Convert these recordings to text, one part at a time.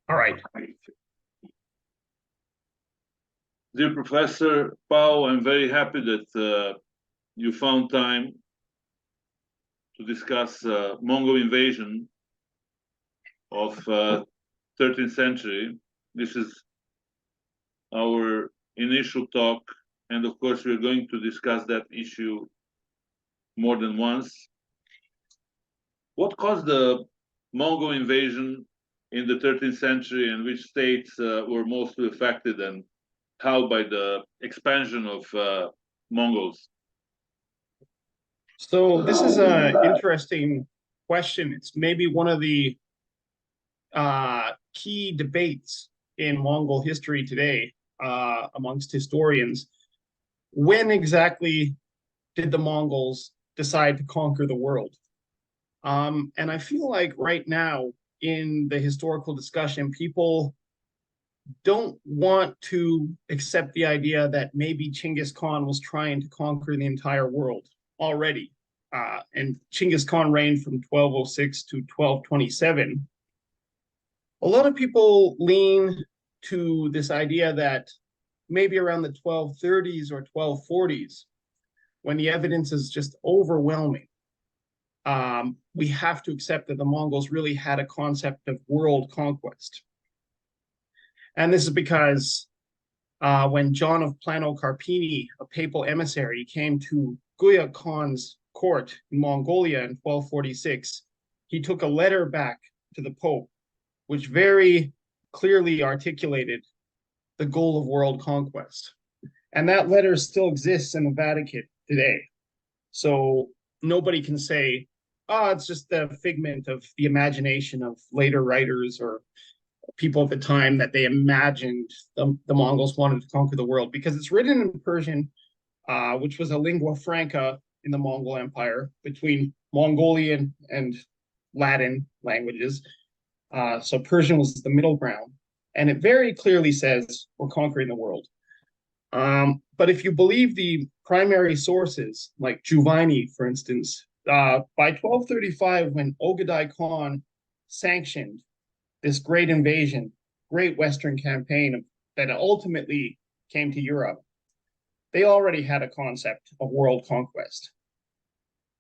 All right. Dear Professor Pau, I'm very happy that you found time to discuss Mongol invasion of 13th century. This is our initial talk, and of course we're going to discuss that issue more than once. What caused the Mongol invasion in the 13th century, and which states were mostly affected, and how by the expansion of Mongols? So this is an interesting question. It's maybe one of the key debates in Mongol history today amongst historians. When exactly did the Mongols decide to conquer the world? And I feel like right now in the historical discussion, people don't want to accept the idea that maybe Genghis Khan was trying to conquer the entire world already. And Genghis Khan reigned from 1206 to 1227. A lot of people lean to this idea that maybe around the 1230s or 1240s, when the evidence is just overwhelming, we have to accept that the Mongols really had a concept of world conquest. And this is because when John of Plano Carpini, a papal emissary, came to Guya Khan's court in Mongolia in 1246, he took a letter back to the Pope, which very clearly articulated the goal of world conquest. And that letter still exists in the Vatican today. So nobody can say, oh, it's just a figment of the imagination of later writers or people at the time that they imagined the Mongols wanted to conquer the world, because it's written in Persian, which was a lingua franca in the Mongol Empire between Mongolian and Latin languages. So Persian was the middle ground. And it very clearly says we're conquering the world. But if you believe the primary sources, like Juvayni, for instance, by 1235, when Ogadai Khan sanctioned this great invasion, great Western campaign that ultimately came to Europe, they already had a concept of world conquest.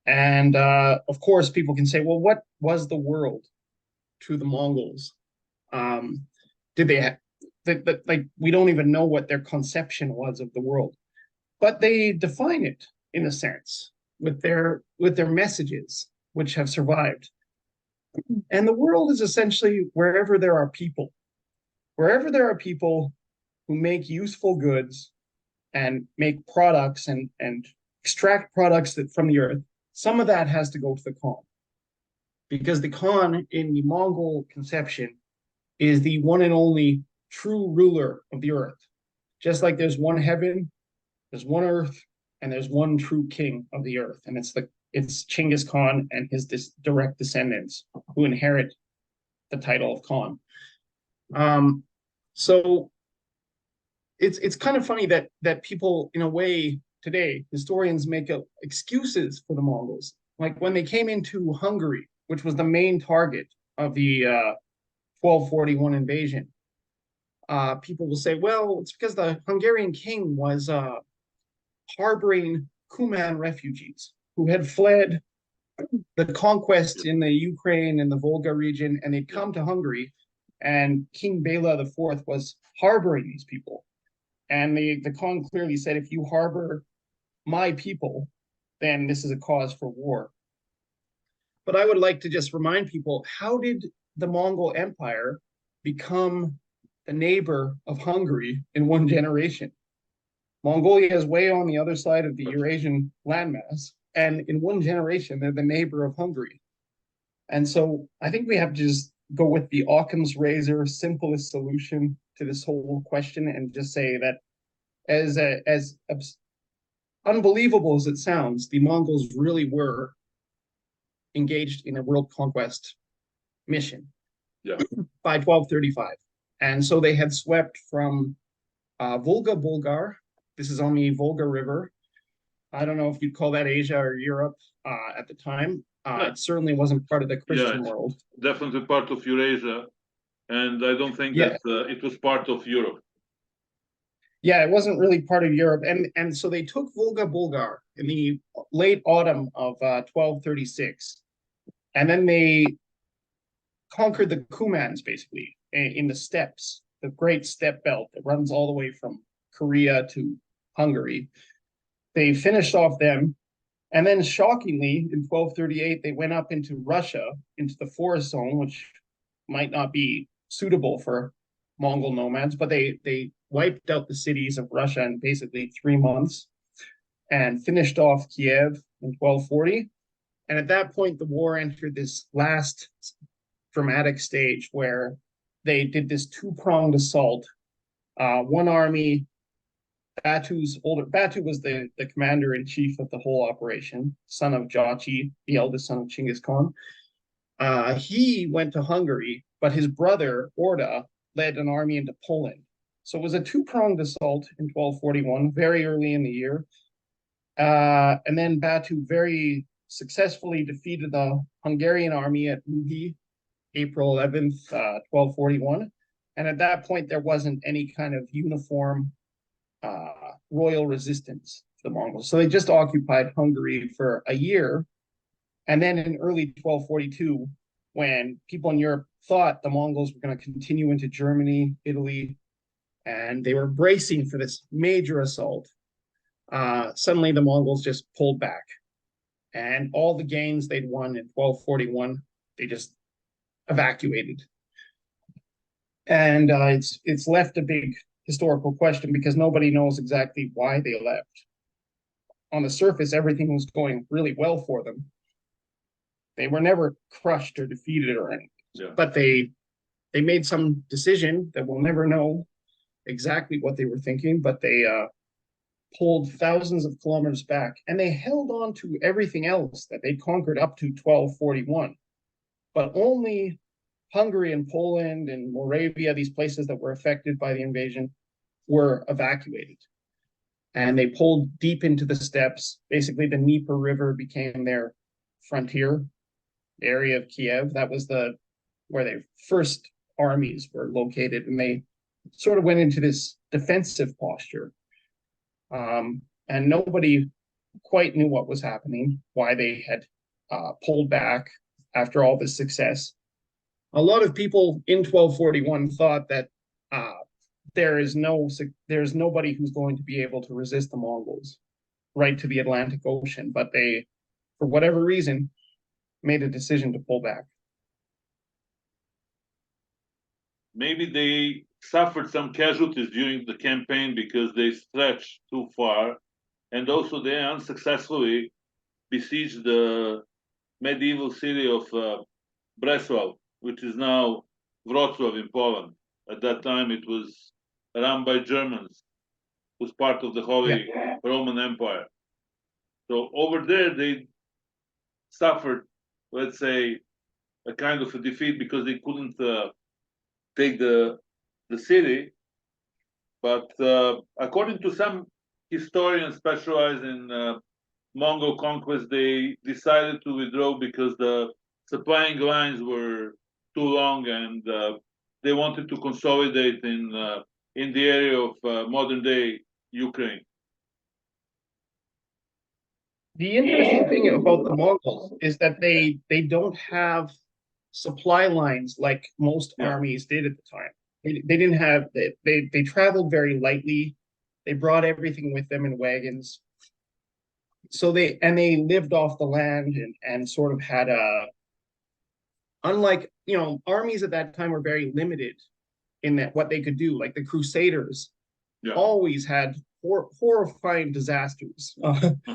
And of course, people can say, well, what was the world to the Mongols? Did they have, like, we don't even know what their conception was of the world, but they define it in a sense with their messages, which have survived. And the world is essentially wherever there are people who make useful goods and make products and extract products from the earth. Some of that has to go to the Khan, because the Khan in the Mongol conception is the one and only true ruler of the earth. Just like there's one heaven, there's one earth, and there's one true king of the earth, and it's Genghis Khan and his direct descendants who inherit the title of Khan. So it's kind of funny that people, in a way, today, historians make excuses for the Mongols. Like when they came into Hungary, which was the main target of the 1241 invasion, people will say, well, it's because the Hungarian king was harboring Kuman refugees who had fled the conquest in the Ukraine and the Volga region, and they'd come to Hungary, and King Bela IV was harboring these people. And the Khan clearly said, if you harbor my people, then this is a cause for war. But I would like to just remind people, how did the Mongol Empire become the neighbor of Hungary in one generation? Mongolia is way on the other side of the Eurasian landmass, and in one generation, they're the neighbor of Hungary. And so I think we have to just go with the Occam's razor, simplest solution to this whole question, and just say that as unbelievable as it sounds, the Mongols really were engaged in a world conquest mission by 1235. And so they had swept from Volga Bulgar. This is on the Volga River. I don't know if you'd call that Asia or Europe at the time. It certainly wasn't part of the Christian world. Definitely part of Eurasia. and I don't think Yeah. that it was part of Europe. Yeah, it wasn't really part of Europe, and so they took Volga Bulgar in the late autumn of 1236, and then they conquered the Kumans basically in the steppes, the great steppe belt that runs all the way from Korea to Hungary. They finished off them, and then shockingly, in 1238, they went up into Russia, into the forest zone, which might not be suitable for Mongol nomads, but they wiped out the cities of Russia in basically 3 months and finished off Kiev in 1240. And at that point, the war entered this last dramatic stage where they did this two-pronged assault. One army, Batu was the commander in chief of the whole operation, son of Jachi, the eldest son of Chinggis Khan. He went to Hungary, but his brother Orda led an army into Poland. So it was a two-pronged assault in 1241, very early in the year. And then Batu very successfully defeated the Hungarian army at Luhi, April 11th, 1241. And at that point, there wasn't any kind of uniform royal resistance to the Mongols. So they just occupied Hungary for a year. And then in early 1242, when people in Europe thought the Mongols were going to continue into Germany, Italy, and they were bracing for this major assault, suddenly the Mongols just pulled back. And all the gains they'd won in 1241, they just evacuated. And it's left a big historical question because nobody knows exactly why they left. On the surface, everything was going really well for them. They were never crushed or defeated or anything. Yeah. But they made some decision that we'll never know exactly what they were thinking, but they pulled thousands of kilometers back, and they held on to everything else that they conquered up to 1241. But only Hungary and Poland and Moravia, these places that were affected by the invasion, were evacuated. And they pulled deep into the steppes. Basically, the Dnieper River became their frontier, the area of Kiev. That was where their first armies were located, and they sort of went into this defensive posture. And nobody quite knew what was happening, why they had pulled back after all this success. A lot of people in 1241 thought that there's nobody who's going to be able to resist the Mongols right to the Atlantic Ocean, but they, for whatever reason, made a decision to pull back. Maybe they suffered some casualties during the campaign because they stretched too far, and also they unsuccessfully besieged the medieval city of Breslau, which is now Wrocław in Poland. At that time, it was run by Germans, was part of the Holy Roman Empire. So over there, they suffered, let's say, a kind of a defeat because they couldn't take the city. But according to some historians specialized in Mongol conquest, they decided to withdraw because the supplying lines were too long, and they wanted to consolidate in the area of modern day Ukraine. The interesting thing about the Mongols is that they don't have supply lines like most armies did at the time. They didn't have they traveled very lightly. They brought everything with them in wagons. So they lived off the land and sort of had unlike, armies at that time were very limited in that what they could do. Like the Crusaders always had horrifying disasters.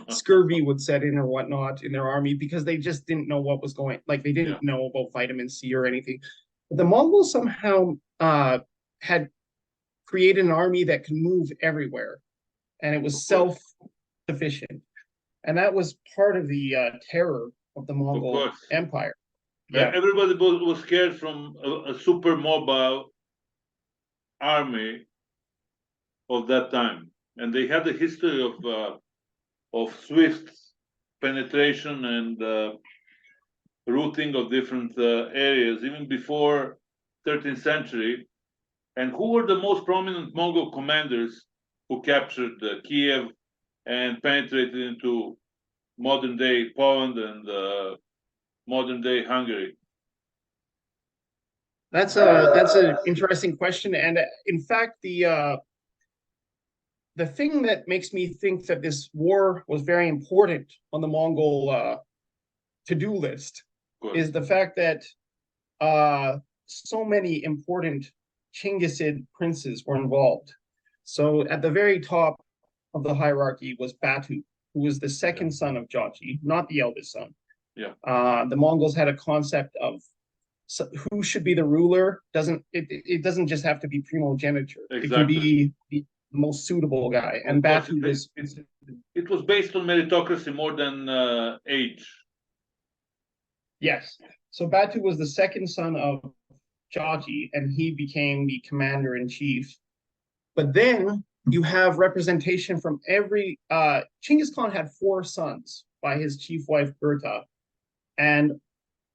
Scurvy would set in or whatnot in their army because they just didn't know what was going. Like they didn't know about vitamin C or anything. But the Mongols somehow had created an army that could move everywhere, and it was self-sufficient. And that was part of the terror of the Mongol Empire. Yeah. Everybody was scared from a super mobile army of that time, and they had a history of swift penetration and routing of different areas. Even before 13th century. And who were the most prominent Mongol commanders who captured Kiev and penetrated into modern day Poland and modern day Hungary? That's an interesting question, and in fact, the thing that makes me think that this war was very important on the Mongol to-do list is the fact that so many important Chinggisid princes were involved. So at the very top of the hierarchy was Batu, who was the second son of Jochi, not the eldest son. Yeah. The Mongols had a concept of who should be the ruler. It doesn't just have to be primogeniture. Exactly. It can be the most suitable guy. And Batu was. It was based on meritocracy more than age. Yes. So Batu was the second son of Jochi, and he became the commander in chief. But then you have representation from every. Chinggis Khan had 4 sons by his chief wife Berta, and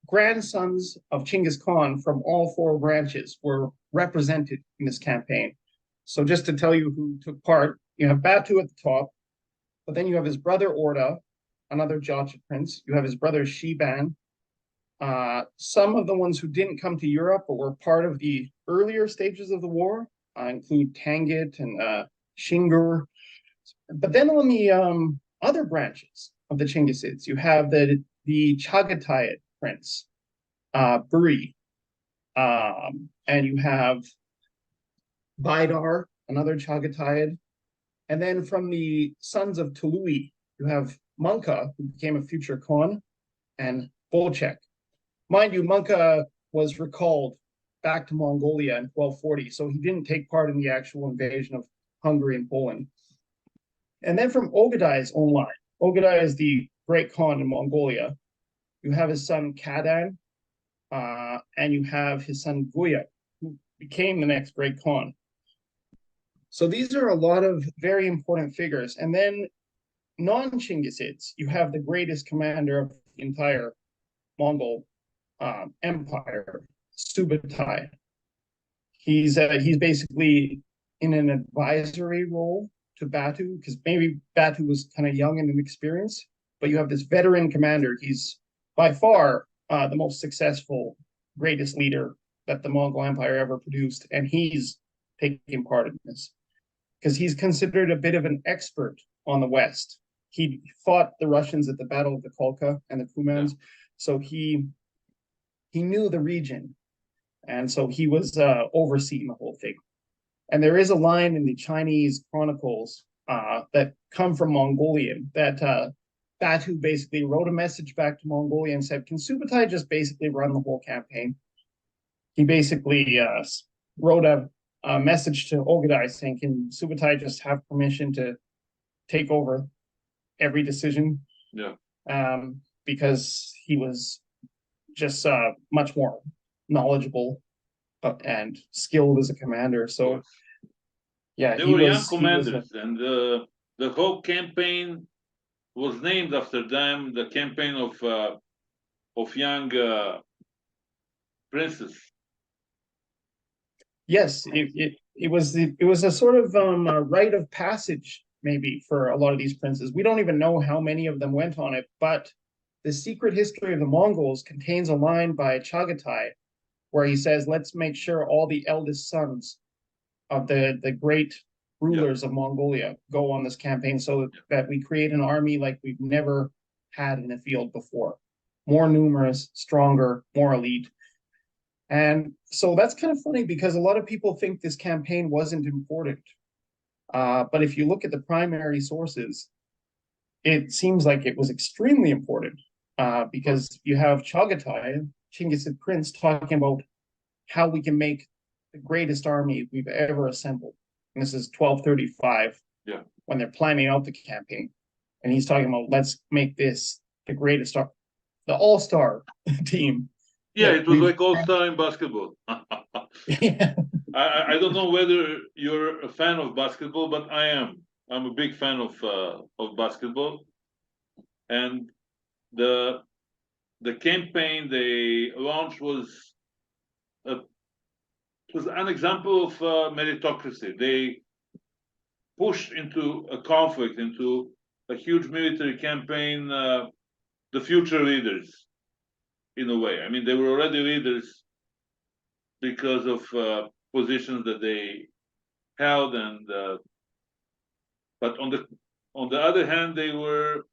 grandsons of Chinggis Khan from all 4 branches were represented in this campaign. So just to tell you who took part, you have Batu at the top, but then you have his brother Orda, another Jochi prince. You have his brother Shiban. Some of the ones who didn't come to Europe but were part of the earlier stages of the war include Tangit and Shingur. But then on the other branches of the Chinggisids, you have the Chagatai prince, Buri, and you have Baidar, another Chagatai. And then from the sons of Tului, you have Munka, who became a future Khan, and Bolchek. Mind you, Munka was recalled back to Mongolia in 1240, so he didn't take part in the actual invasion of Hungary and Poland. And then from Ogadai's own line, Ogadai is the great Khan in Mongolia. You have his son Kadan, and you have his son Guya, who became the next great Khan. So these are a lot of very important figures. And then non-Chinggisids, you have the greatest commander of the entire Mongol empire, Subutai. He's basically in an advisory role to Batu, because maybe Batu was kind of young and inexperienced, but you have this veteran commander. He's by far the most successful, greatest leader that the Mongol Empire ever produced, and he's taking part in this because he's considered a bit of an expert on the West. He fought the Russians at the Battle of the Kolka and the Kumans, so he knew the region, and so he was overseeing the whole thing. And there is a line in the Chinese chronicles that come from Mongolian that Batu basically wrote a message back to Mongolia and said, can Subutai just basically run the whole campaign? He basically wrote a message to Ogadai saying, can Subutai just have permission to take over every decision? Yeah. Because he was just much more knowledgeable and skilled as a commander. So, yeah, they were young commanders, and the whole campaign was named after them. The campaign of young princes. Yes, it was a sort of a rite of passage maybe for a lot of these princes. We don't even know how many of them went on it, but the secret history of the Mongols contains a line by Chagatai where he says, let's make sure all the eldest sons of the great rulers of Mongolia go on this campaign so that we create an army like we've never had in the field before. More numerous, stronger, more elite. And so that's kind of funny because a lot of people think this campaign wasn't important. But if you look at the primary sources, it seems like it was extremely important because you have Chagatai, Chinggisid prince, talking about how we can make the greatest army we've ever assembled. And this is 1235 when they're planning out the campaign. And he's talking about, let's make this the greatest, the all-star team. Yeah, it was like all-star in basketball. Yeah. I don't know whether you're a fan of basketball, but I am. I'm a big fan of basketball. And the campaign they launched was It was an example of meritocracy. They pushed into a conflict, into a huge military campaign, the future leaders, in a way. I mean, they were already leaders because of positions that they held, and but on the other hand, they were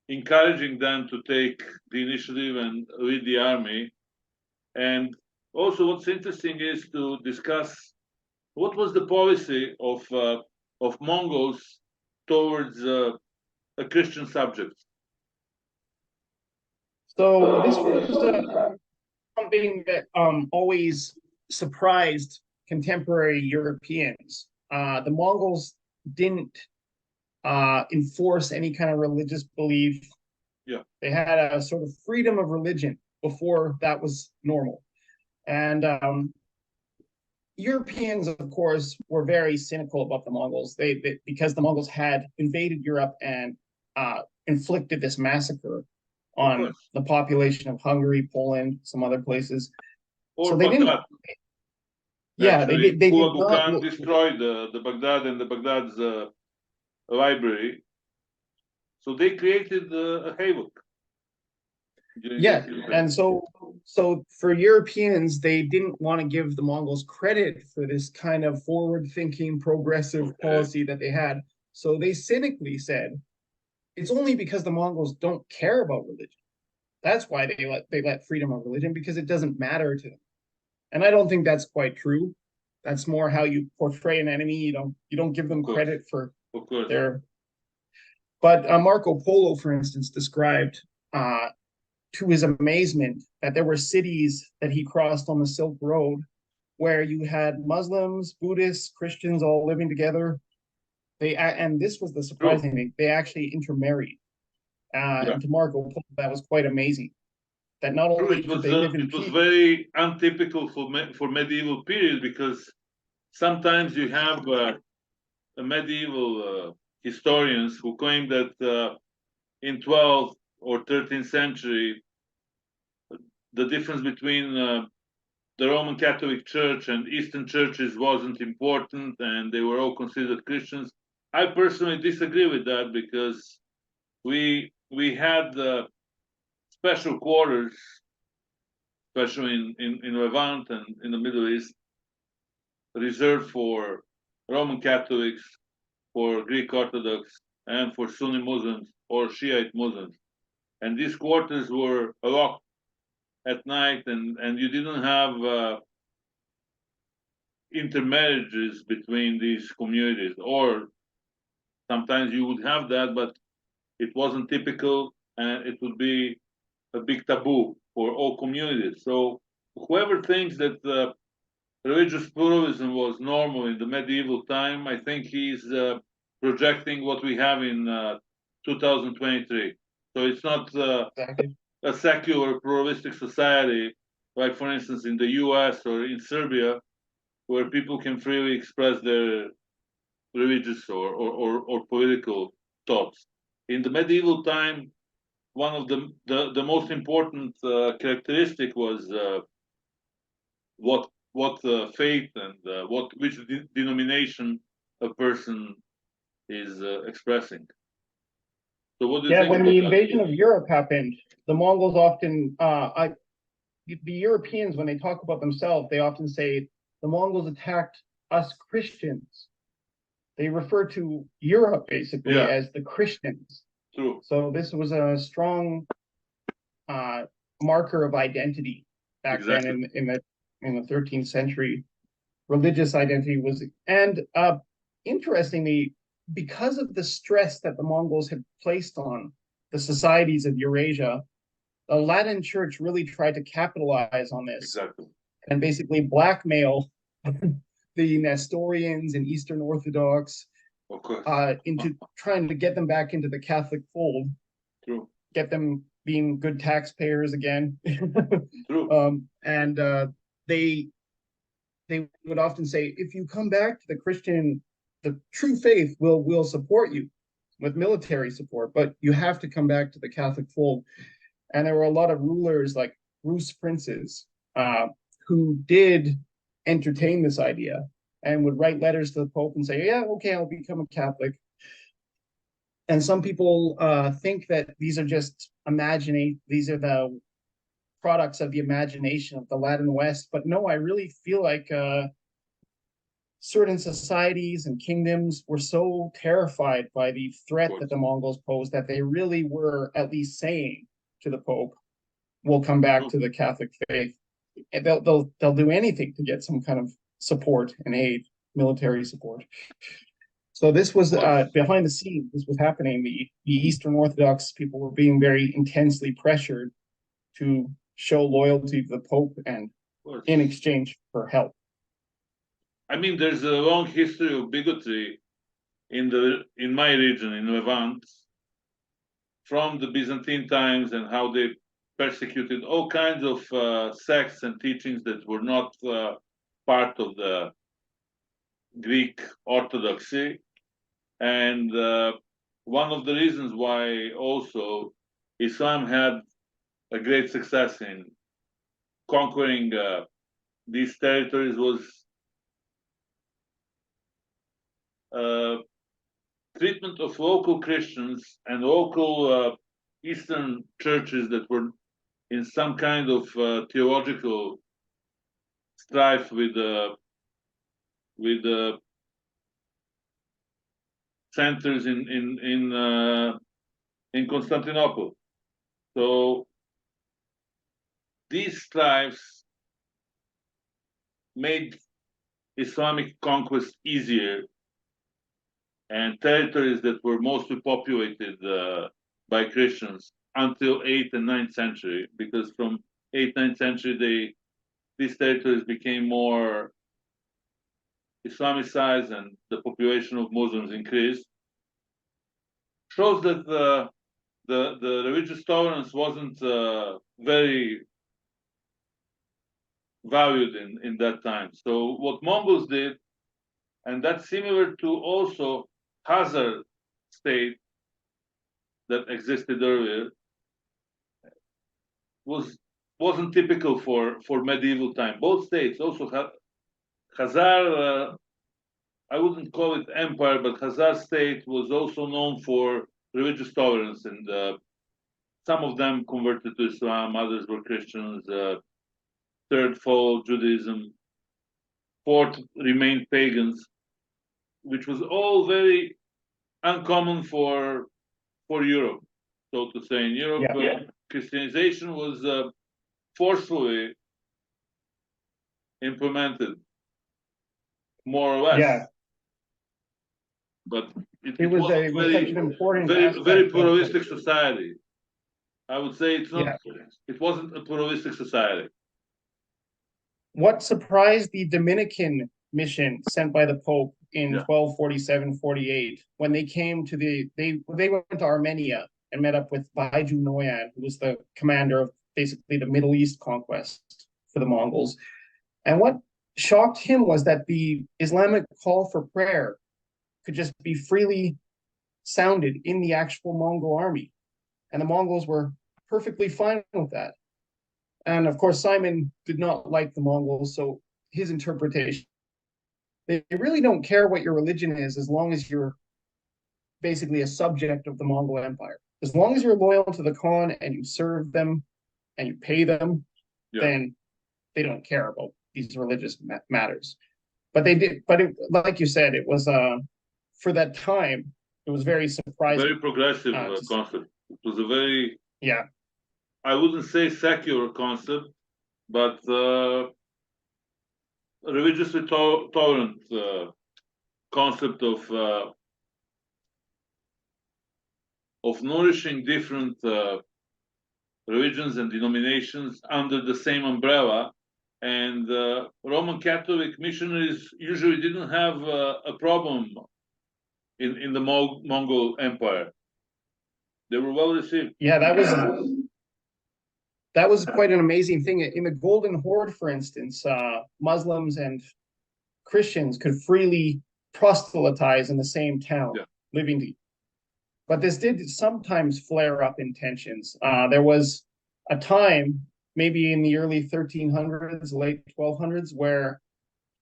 encouraging them to take the initiative and lead the army. And also, what's interesting is to discuss what was the policy of Mongols towards a Christian subject. So this was something that always surprised contemporary Europeans. The Mongols didn't enforce any kind of religious belief. Yeah. They had a sort of freedom of religion before that was normal. And Europeans, of course, were very cynical about the Mongols. They because the Mongols had invaded Europe and inflicted this massacre on the population of Hungary, Poland, some other places. Or so they Baghdad. didn't. Yeah, actually, they did Hulagu not Khan destroyed the Baghdad and the Baghdad's library. So they created a havoc. Yeah, and so for Europeans, they didn't want to give the Mongols credit for this kind of forward-thinking, progressive policy that they had. So they cynically said, it's only because the Mongols don't care about religion. That's why they let freedom of religion, because it doesn't matter to them. And I don't think that's quite true. That's more how you portray an enemy. You don't give them credit for their. But Marco Polo, for instance, described to his amazement that there were cities that he crossed on the Silk Road where you had Muslims, Buddhists, Christians all living together. And this was the surprising thing, they actually intermarried. And to Marco Polo, that was quite amazing. That not only it was very untypical for medieval period, because sometimes you have medieval historians who claim that in 12th or 13th century, the difference between the Roman Catholic Church and Eastern churches wasn't important, and they were all considered Christians. I personally disagree with that, because we had special quarters, especially in Levant and in the Middle East, reserved for Roman Catholics, for Greek Orthodox, and for Sunni Muslims or Shiite Muslims. And these quarters were locked at night, and you didn't have intermarriages between these communities, or sometimes you would have that, but it wasn't typical, and it would be a big taboo for all communities. So whoever thinks that religious pluralism was normal in the medieval time, I think he's projecting what we have in 2023. So it's not a secular pluralistic society, like for instance in the US or in Serbia, where people can freely express their religious or political thoughts. In the medieval time, one of the most important characteristic was what faith and which denomination a person is expressing. So what do you think? When the invasion of Europe happened, the Mongols often, the Europeans, when they talk about themselves, they often say the Mongols attacked us Christians. They refer to Europe basically as the Christians. True. So this was a strong marker of identity back then in the 13th century. Religious identity was, and interestingly, because of the stress that the Mongols had placed on the societies of Eurasia, the Latin Church really tried to capitalize on this and basically blackmail the Nestorians and Eastern Orthodox into trying to get them back into the Catholic fold. True. Get them being good taxpayers again. True. And they would often say, if you come back to the true faith will support you with military support, but you have to come back to the Catholic fold. And there were a lot of rulers like Rus princes who did entertain this idea and would write letters to the Pope and say, yeah, okay, I'll become a Catholic. And some people think that these are just these are the products of the imagination of the Latin West. But no, I really feel like certain societies and kingdoms were so terrified by the threat that the Mongols posed that they really were at least saying to the Pope, we'll come back to the Catholic faith. And they'll do anything to get some kind of support and aid, military support. So this was behind the scenes. This was happening. The Eastern Orthodox people were being very intensely pressured to show loyalty to the Pope and in exchange for help. I mean, there's a long history of bigotry in my region, in Levant, from the Byzantine times, and how they persecuted all kinds of sects and teachings that were not part of the Greek Orthodoxy. And one of the reasons why also Islam had a great success in conquering these territories was treatment of local Christians and local Eastern churches that were in some kind of theological strife with centers in Constantinople. So these strifes made Islamic conquest easier, and territories that were mostly populated by Christians until 8th and 9th century, because from 8th, 9th century, these territories became more Islamicized and the population of Muslims increased, shows that the religious tolerance wasn't very valued in that time. So what Mongols did, and that's similar to also Khazar state that existed earlier, wasn't typical for medieval time. Both states also had Khazar, I wouldn't call it empire, but Khazar state was also known for religious tolerance, and some of them converted to Islam, others were Christians, third followed Judaism, fourth remained pagans, which was all very uncommon for Europe, so to say. In Europe, Christianization was forcefully implemented, more or less. Yeah. But it was wasn't such an important very pluralistic society. I would say it's not. Yeah. It wasn't a pluralistic society. What surprised the Dominican mission sent by the Pope in 1247-48, when they came to they went to Armenia and met up with Baiju Noyan, who was the commander of basically the Middle East conquest for the Mongols. And what shocked him was that the Islamic call for prayer could just be freely sounded in the actual Mongol army. And the Mongols were perfectly fine with that. And of course, Simon did not like the Mongols, so his interpretation, they really don't care what your religion is as long as you're basically a subject of the Mongol Empire. As long as you're loyal to the Khan and you serve them and you pay them, then they don't care about these religious matters. But they did. But like you said, it was for that time, it was very surprising. Very progressive concept. It was a very I wouldn't say secular concept, but religiously tolerant concept of nourishing different religions and denominations under the same umbrella. And Roman Catholic missionaries usually didn't have a problem in the Mongol Empire. They were well received. Yeah, that was quite an amazing thing. In the Golden Horde, for instance, Muslims and Christians could freely proselytize in the same town, living together. But this did sometimes flare up in tensions. There was a time, maybe in the early 1300s, late 1200s, where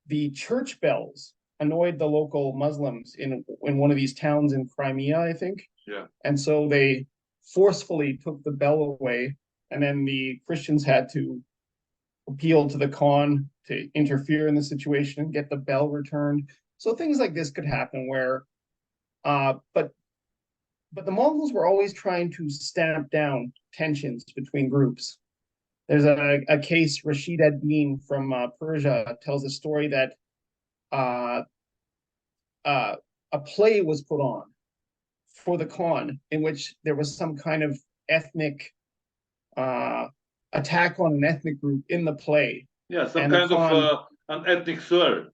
the church bells annoyed the local Muslims in one of these towns in Crimea, I think. Yeah. And so they forcefully took the bell away, and then the Christians had to appeal to the Khan to interfere in the situation and get the bell returned. So things like this could happen where, but the Mongols were always trying to stamp down tensions between groups. There's a case, Rashid ad-Din from Persia tells a story that uh, a play was put on for the Khan in which there was some kind of ethnic attack on an ethnic group in the play. Yeah, some And kind Khan, of an ethnic slur.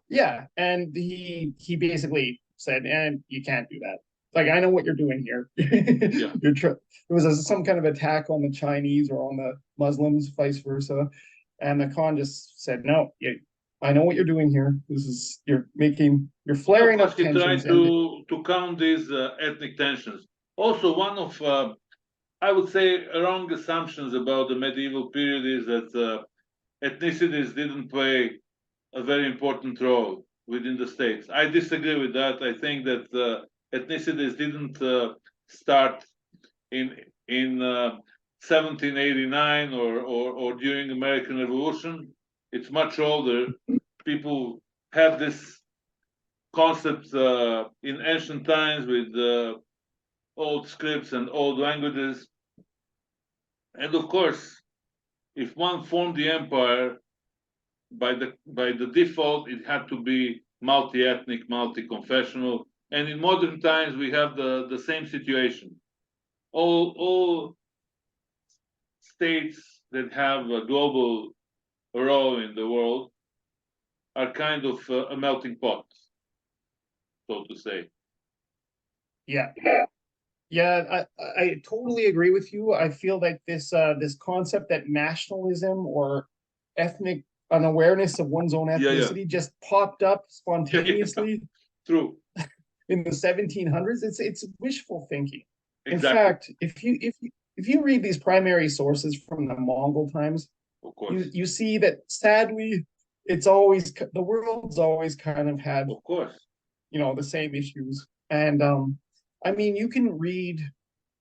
yeah, and he basically said, "And you can't do that. Like, I know what you're doing here. Yeah. It was some kind of attack on the Chinese or on the Muslims, vice versa." And the Khan just said, "No, I know what you're doing here. You're flaring Of course, up he tried tensions." And to calm these ethnic tensions. Also, one of I would say wrong assumptions about the medieval period is that ethnicities didn't play a very important role within the states. I disagree with that. I think that ethnicities didn't start in 1789 or during American Revolution. It's much older. People have this concept in ancient times with old scripts and old languages. And of course, if one formed the empire, by the default, it had to be multi-ethnic, multi-confessional. And in modern times, we have the same situation. All states that have a global role in the world are kind of a melting pot, so to say. yeah, yeah, I totally agree with you. I feel like this concept that nationalism or ethnic an awareness of one's own Yeah, yeah. ethnicity just popped up Yeah, yeah. spontaneously True. in the 1700s. It's wishful thinking. In Exactly. fact, if you read these primary sources from the Mongol times, Of course. you see that sadly it's always the world's always kind of had Of course. the same issues. And I mean, you can read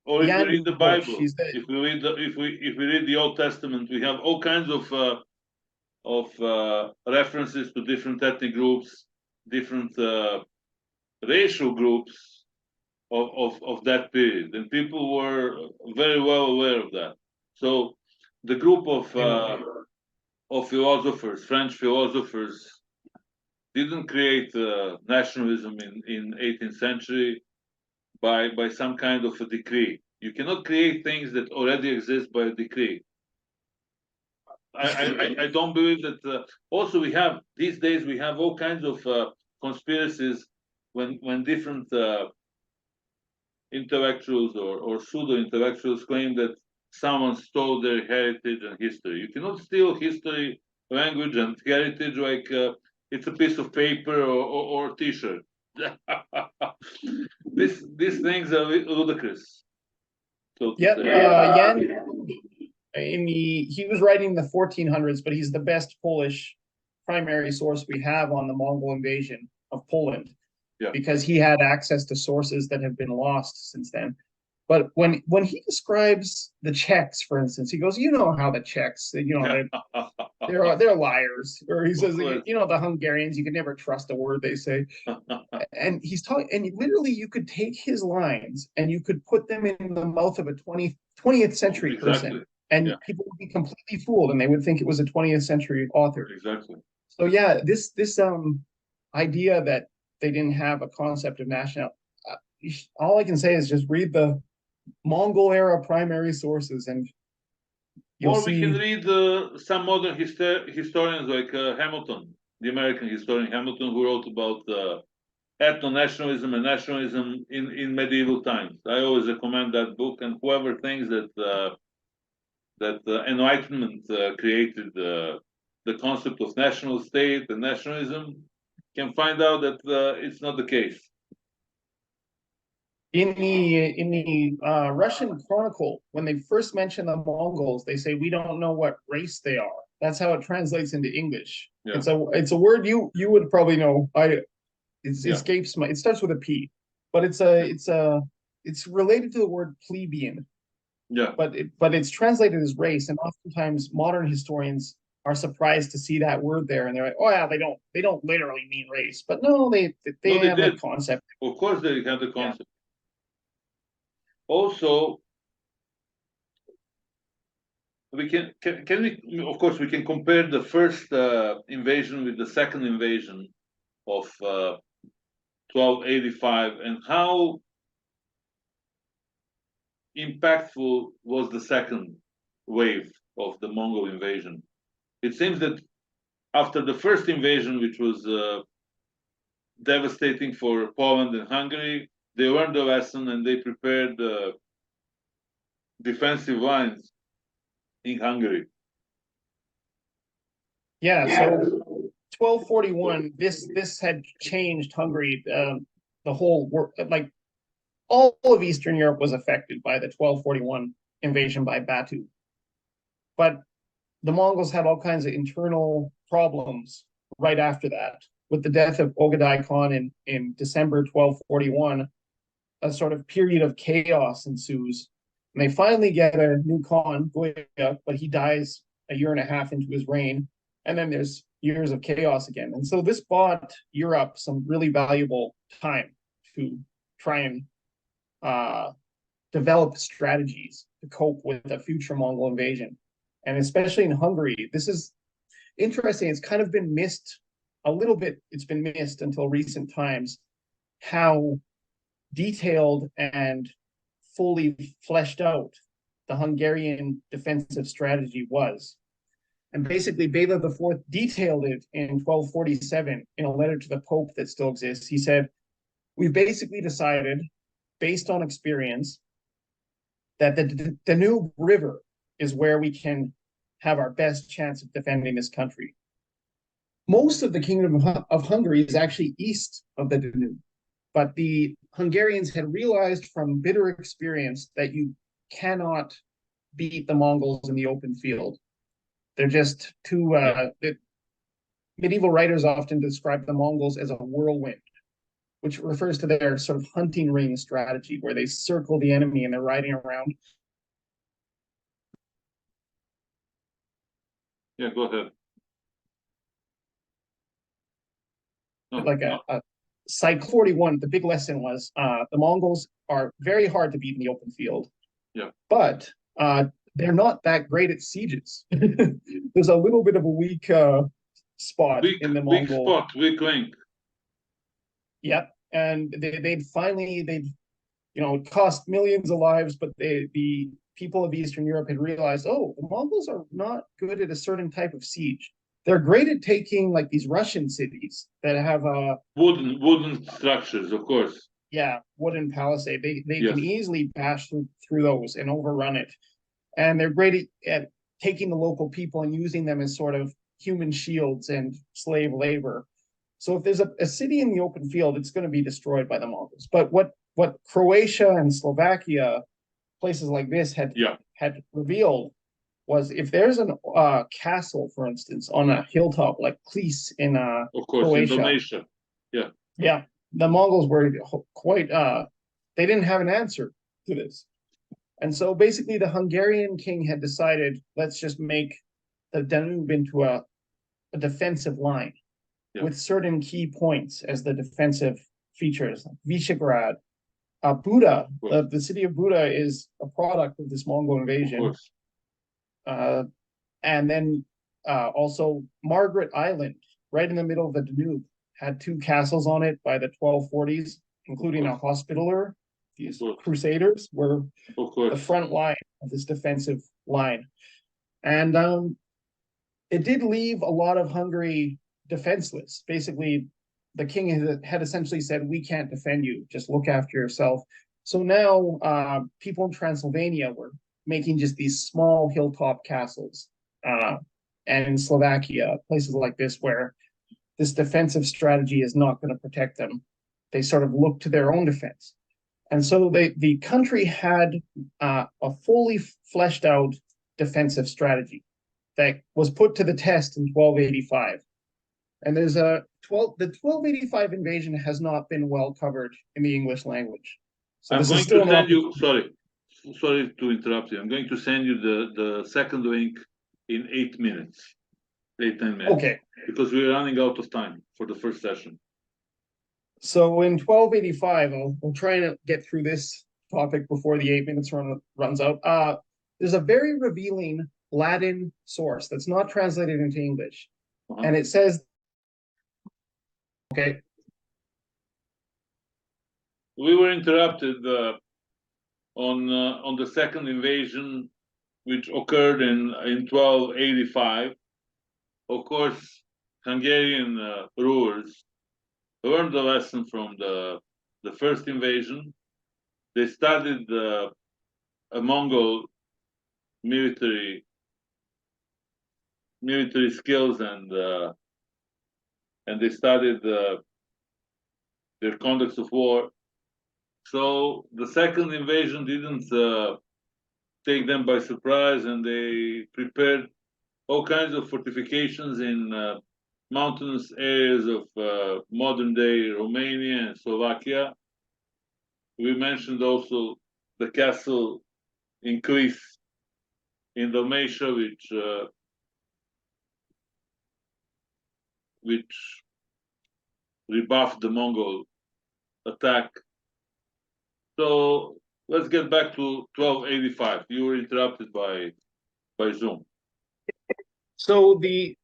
Or if we read the Yandu's book. Bible, She's the if we read the Old Testament, we have all kinds of references to different ethnic groups, different racial groups of that period, and people were very well aware of that. So the group of philosophers, French philosophers, didn't create nationalism in 18th century by some kind of a decree. You cannot create things that already exist by a decree. I don't believe that. Also, we have these days we have all kinds of conspiracies when different intellectuals or pseudo intellectuals claim that someone stole their heritage and history. You cannot steal history, language, and heritage like it's a piece of paper or T-shirt. These things are ludicrous. So to Yep, say. Yan. He was writing in the 1400s, but he's the best Polish primary source we have on the Mongol invasion of Poland, Yeah. because he had access to sources that have been lost since then. But when he describes the Czechs, for instance, he goes, "You know how the Czechs, they're liars." Or he says, "The Hungarians, you can never trust a word they say." And he's talking, and literally you could take his lines and you could put them in the mouth of a 20th century Exactly. person, and people would be completely fooled, and they would think it was a 20th century author. Exactly. So yeah, this idea that they didn't have a concept of national, all I can say is just read the Mongol era primary sources, and you'll Or we see. can read some modern historians like Hamilton, the American historian Hamilton, who wrote about ethno-nationalism and nationalism in medieval times. I always recommend that book, and whoever thinks that Enlightenment created the concept of national state and nationalism can find out that it's not the case. In the Russian Chronicle, when they first mention the Mongols, they say we don't know what race they are. That's how it translates into English. Yeah. It's a word you would probably know. It Yeah. escapes my. It starts with a P, but it's related to the word plebeian. Yeah. But it's translated as race, and oftentimes modern historians are surprised to see that word there, and they're like, oh yeah, they don't literally mean race, but no, they No, they have the did. concept. Of course, they have the concept. Also, we can we, of course, we can compare the first invasion with the second invasion of 1285, and how impactful was the second wave of the Mongol invasion. It seems that after the first invasion, which was devastating for Poland and Hungary, they learned the lesson and they prepared defensive lines in Hungary. Yeah, so 1241, this had changed Hungary. The whole world, like all of Eastern Europe, was affected by the 1241 invasion by Batu. But the Mongols had all kinds of internal problems right after that. With the death of Ogadai Khan in December 1241, a sort of period of chaos ensues. And they finally get a new Khan, Goya, but he dies a year and a half into his reign. And then there's years of chaos again. And so this bought Europe some really valuable time to try and develop strategies to cope with a future Mongol invasion. And especially in Hungary, this is interesting. It's kind of been missed a little bit. It's been missed until recent times how detailed and fully fleshed out the Hungarian defensive strategy was. And basically, Bela IV detailed it in 1247 in a letter to the Pope that still exists. He said, we've basically decided, based on experience, that the Danube River is where we can have our best chance of defending this country. Most of the Kingdom of Hungary is actually east of the Danube, but the Hungarians had realized from bitter experience that you cannot beat the Mongols in the open field. They're just too. Medieval writers often describe the Mongols as a whirlwind, which refers to their sort of hunting ring strategy, where they circle the enemy and they're riding around. Yeah, go ahead. No, like a Cycle 41, the big lesson was the Mongols are very hard to beat in the open field. Yeah. But they're not that great at sieges. There's a little bit of a weak spot in the Mongol. Weak link. Yep. And they'd it cost millions of lives, but the people of Eastern Europe had realized, oh, the Mongols are not good at a certain type of siege. They're great at taking like these Russian cities that have wooden structures, of course. Yeah, wooden palisade. They Yes. can easily bash through those and overrun it. And they're great at taking the local people and using them as sort of human shields and slave labor. So if there's a city in the open field, it's going to be destroyed by the Mongols. But what Croatia and Slovakia, places like this, had revealed was if there's a castle, for instance, on a hilltop like Klis in of course, Croatia, Indonesia. Yeah. Yeah, the Mongols were quite they didn't have an answer to this. And so basically the Hungarian king had decided, let's just make the Danube into a defensive line with certain key points as the defensive features. Visegrad, Buda, the city of Buda is a product of this Mongol invasion. And then also Margaret Island, right in the middle of the Danube, had two castles on it by the 1240s, including a hospitaller. These crusaders were the front line of this defensive line. And it did leave a lot of Hungary defenseless. Basically, the king had essentially said, we can't defend you, just look after yourself. So now people in Transylvania were making just these small hilltop castles. And in Slovakia, places like this where this defensive strategy is not going to protect them, they sort of look to their own defense. And so the country had a fully fleshed out defensive strategy that was put to the test in 1285. And there's the 1285 invasion has not been well covered in the English language. So I'm this going is still to send you, sorry to interrupt you. I'm going to send you the second link in 8 minutes, 10 minutes. Okay. Because we're running out of time for the first session. So in 1285, I'll try to get through this topic before the 8 minutes runs out. There's a very revealing Latin source that's not translated into English. And it says, okay. We were interrupted on the second invasion, which occurred in 1285. Of course, Hungarian rulers learned the lesson from the first invasion. They studied a Mongol military skills, and they studied their conducts of war. So the second invasion didn't take them by surprise, and they prepared all kinds of fortifications in mountainous areas of modern-day Romania and Slovakia. We mentioned also the castle in Klis in Dalmatia, which rebuffed the Mongol attack. So let's get back to 1285. You were interrupted by Zoom. So the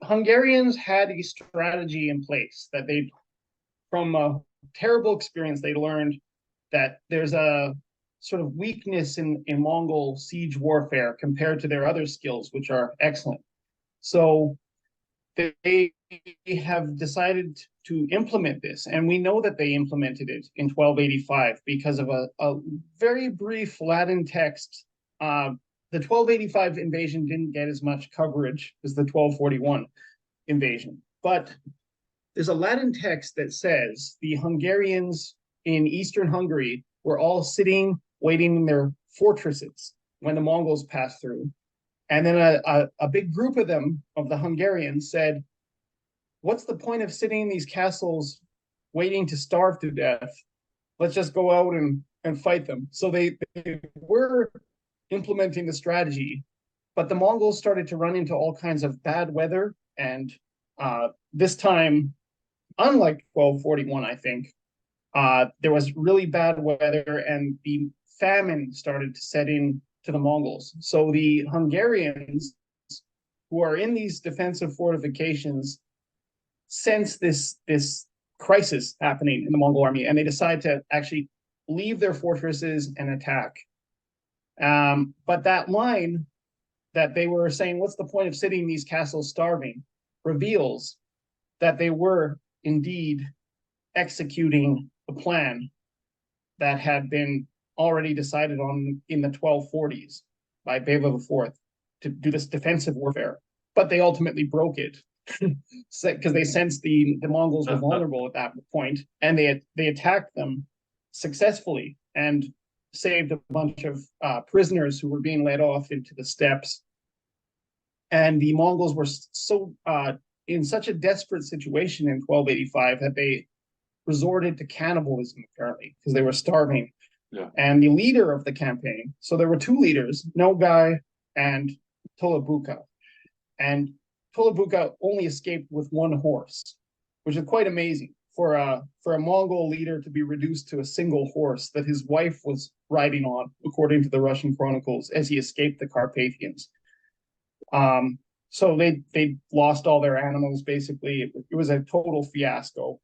Hungarians had a strategy in place that they, from a terrible experience, they learned that there's a sort of weakness in Mongol siege warfare compared to their other skills, which are excellent. So they have decided to implement this, and we know that they implemented it in 1285 because of a very brief Latin text. The 1285 invasion didn't get as much coverage as the 1241 invasion, but there's a Latin text that says the Hungarians in eastern Hungary were all sitting, waiting in their fortresses when the Mongols passed through. And then a big group of them, of the Hungarians, said, what's the point of sitting in these castles waiting to starve to death? Let's just go out and fight them. So they were implementing the strategy, but the Mongols started to run into all kinds of bad weather. And this time, unlike 1241, I think, there was really bad weather, and the famine started to set in to the Mongols. So the Hungarians, who are in these defensive fortifications, sense this crisis happening in the Mongol army, and they decide to actually leave their fortresses and attack. But that line that they were saying, what's the point of sitting in these castles starving, reveals that they were indeed executing the plan that had been already decided on in the 1240s by Beva IV to do this defensive warfare. But they ultimately broke it because they sensed the Mongols were vulnerable at that point, and they attacked them successfully and saved a bunch of prisoners who were being led off into the steppes. And the Mongols were so in such a desperate situation in 1285 that they resorted to cannibalism, apparently, because they were starving. Yeah. And the leader of the campaign, so there were two leaders, Nogai and Tolobuka. And Tolobuka only escaped with one horse, which is quite amazing for a Mongol leader to be reduced to a single horse that his wife was riding on, according to the Russian chronicles, as he escaped the Carpathians. So they lost all their animals, basically. It was a total fiasco.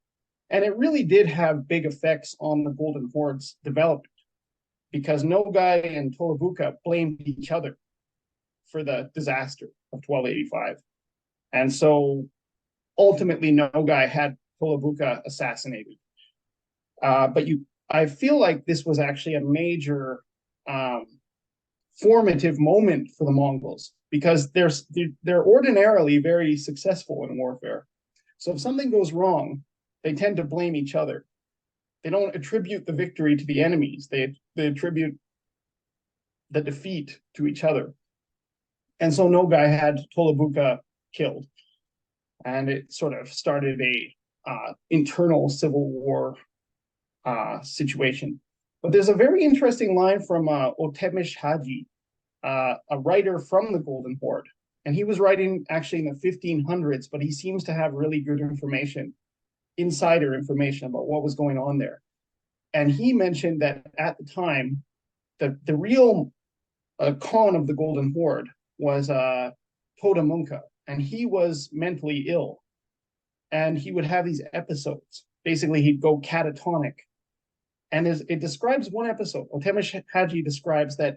And it really did have big effects on the Golden Horde's development, because Nogai and Tolobuka blamed each other for the disaster of 1285. And so ultimately Nogai had Tolobuka assassinated. But I feel like this was actually a major formative moment for the Mongols, because they're ordinarily very successful in warfare. So if something goes wrong, they tend to blame each other. They don't attribute the victory to the enemies. They attribute the defeat to each other. And so Nogai had Tolobuka killed, and it sort of started a internal civil war situation. But there's a very interesting line from Otemish Haji, a writer from the Golden Horde. And he was writing actually in the 1500s, but he seems to have really good information, insider information about what was going on there. And he mentioned that at the time, the real Khan of the Golden Horde was Totamunka, and he was mentally ill. And he would have these episodes. Basically, he'd go catatonic. And it describes one episode. Otemish Haji describes that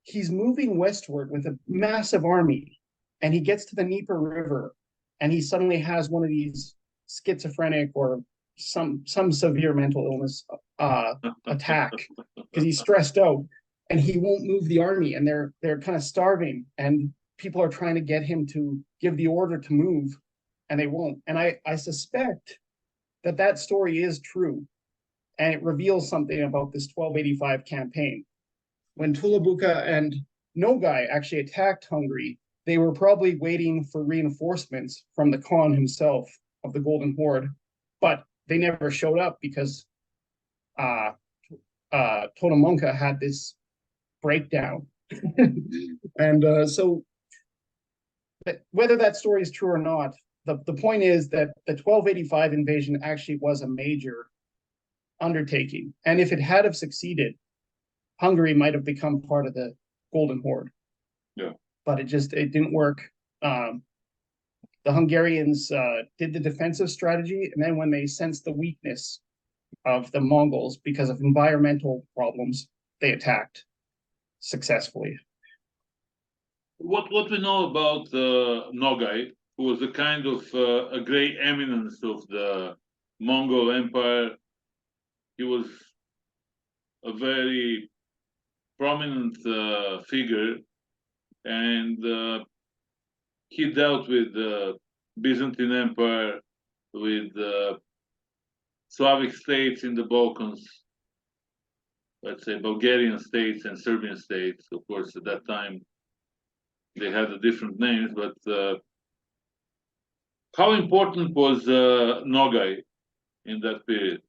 he's moving westward with a massive army, and he gets to the Dnieper River, and he suddenly has one of these schizophrenic or some severe mental illness attack because he's stressed out, and he won't move the army, and they're kind of starving, and people are trying to get him to give the order to move, and they won't. And I suspect that story is true, and it reveals something about this 1285 campaign. When Tulabuka and Nogai actually attacked Hungary, they were probably waiting for reinforcements from the Khan himself of the Golden Horde, but they never showed up because Totamunka had this breakdown. And so whether that story is true or not, the point is that the 1285 invasion actually was a major undertaking. And if it had have succeeded, Hungary might have become part of the Golden Horde. Yeah. But it didn't work. The Hungarians did the defensive strategy, and then when they sensed the weakness of the Mongols because of environmental problems, they attacked successfully. What we know about Nogai, who was a kind of a great eminence of the Mongol Empire. He was a very prominent figure, and he dealt with the Byzantine Empire, with Slavic states in the Balkans, let's say Bulgarian states and Serbian states. Of course, at that time, they had different names, but how important was Nogai in that period?